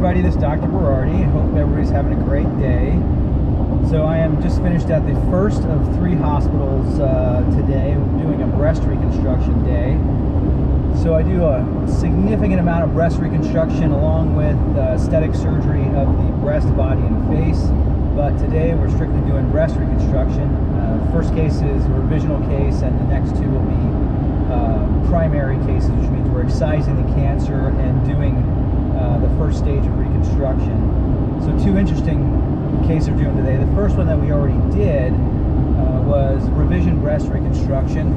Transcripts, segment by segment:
everybody, this is Dr. Berardi. Hope everybody's having a great day. So I am just finished at the first of 3 hospitals today, doing a breast reconstruction day. So I do a significant amount of breast reconstruction along with aesthetic surgery of the breast, body, and face. But today we're strictly doing breast reconstruction. First case is a revisional case, and the next 2 will be primary cases, which means we're excising the cancer and doing the first stage of reconstruction. So 2 interesting cases we're doing today. The first one that we already did was revision breast reconstruction,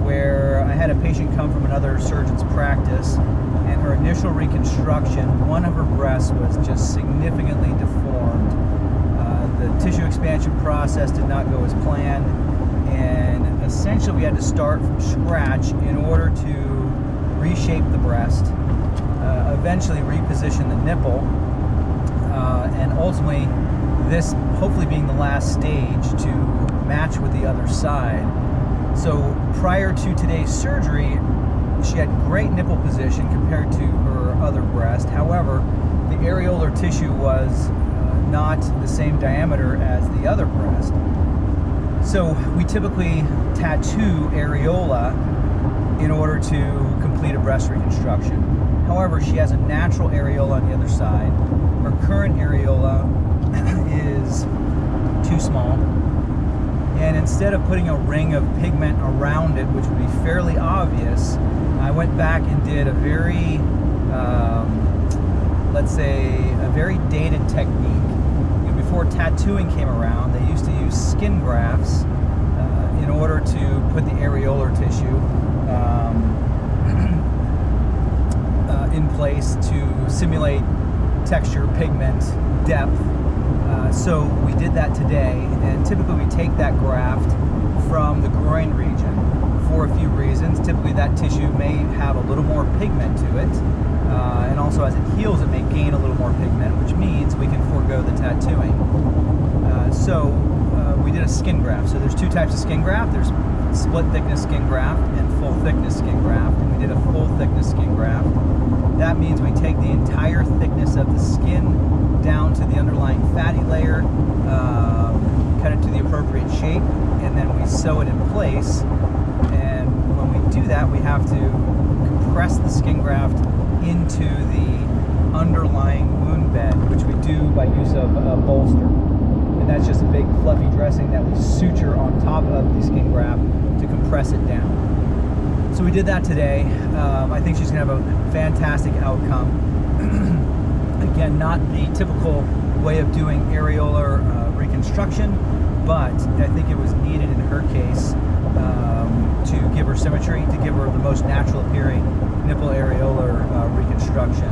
where I had a patient come from another surgeon's practice, and her initial reconstruction, one of her breasts was just significantly deformed. The tissue expansion process did not go as planned, and essentially we had to start from scratch in order to reshape the breast, eventually reposition the nipple, and ultimately this hopefully being the last stage to match with the other side. So prior to today's surgery, she had great nipple position compared to her other breast. However, the areolar tissue was not the same diameter as the other breast. So we typically tattoo areola in order to complete a breast reconstruction. However, she has a natural areola on the other side. Her current areola is too small, and instead of putting a ring of pigment around it, which would be fairly obvious, I went back and did a very, let's say, a very dated technique. Before tattooing came around, they used to use skin grafts in order to put the areolar tissue in place to simulate texture, pigment, depth. So we did that today, and typically we take that graft from the groin region for a few reasons. Typically that tissue may have a little more pigment to it, and also as it heals it may gain a little more pigment, which means we can forego the tattooing. So we did a skin graft. So there's 2 types of skin graft. There's split thickness skin graft and full thickness skin graft, and we did a full thickness skin graft. That means we take the entire thickness of the skin down to the underlying fatty layer, cut it to the appropriate shape, and then we sew it in place. And when we do that, we have to compress the skin graft into the underlying wound bed, which we do by use of a bolster. And that's just a big fluffy dressing that we suture on top of the skin graft to compress it down. So we did that today. I think she's going to have a fantastic outcome. Again, not the typical way of doing areolar reconstruction, but I think it was needed in her case to give her symmetry, to give her the most natural appearing nipple areolar reconstruction.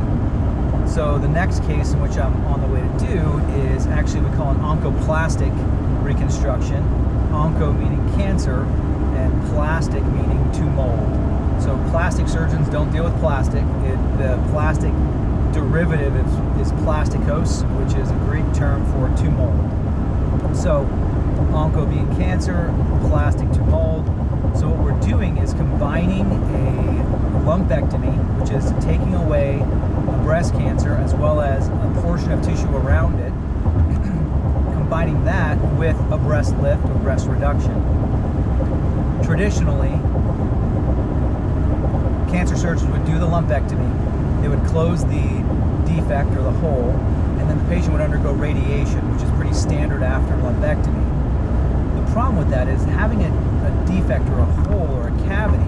So the next case in which I'm on the way to do is actually we call an oncoplastic reconstruction. Onco meaning cancer, and plastic meaning to mold. So plastic surgeons don't deal with plastic. The plastic derivative is plasticos, which is a Greek term for to mold. So onco being cancer, plastic to mold. So what we're doing is combining a lumpectomy, which is taking away a breast cancer as well as a portion of tissue around it, combining that with a breast lift or breast reduction. Traditionally, cancer surgeons would do the lumpectomy. They would close the defect or the hole, and then the patient would undergo radiation, which is pretty standard after lumpectomy. The problem with that is having a defect or a hole or a cavity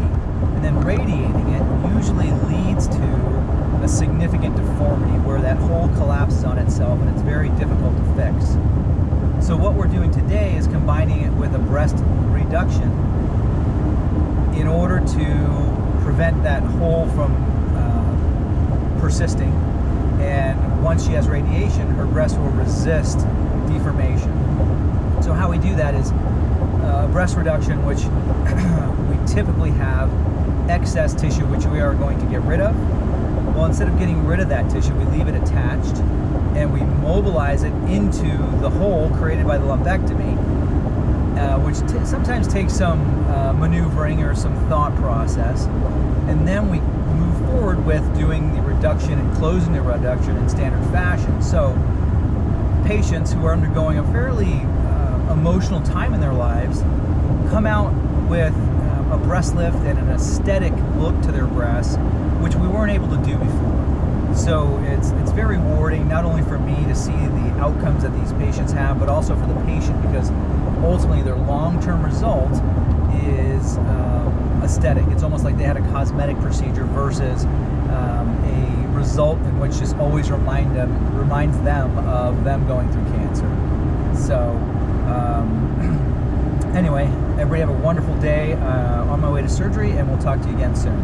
and then radiating it usually leads to a significant deformity where that hole collapses on itself and it's very difficult to fix. So what we're doing today is combining it with a breast reduction in order to prevent that hole from persisting, and once she has radiation, her breast will resist deformation. So how we do that is breast reduction, which we typically have excess tissue which we are going to get rid of. Well, instead of getting rid of that tissue, we leave it attached and we mobilize it into the hole created by the lumpectomy, which sometimes takes some maneuvering or some thought process, and then we move forward with doing the reduction and closing the reduction in standard fashion. So patients who are undergoing a fairly emotional time in their lives come out with a breast lift and an aesthetic look to their breasts, which we weren't able to do before. So it's very rewarding, not only for me to see the outcomes that these patients have, but also for the patient, because ultimately their long-term result is aesthetic. It's almost like they had a cosmetic procedure versus a result in which just always reminds them of them going through cancer. So anyway, everybody have a wonderful day on my way to surgery, and we'll talk to you again soon.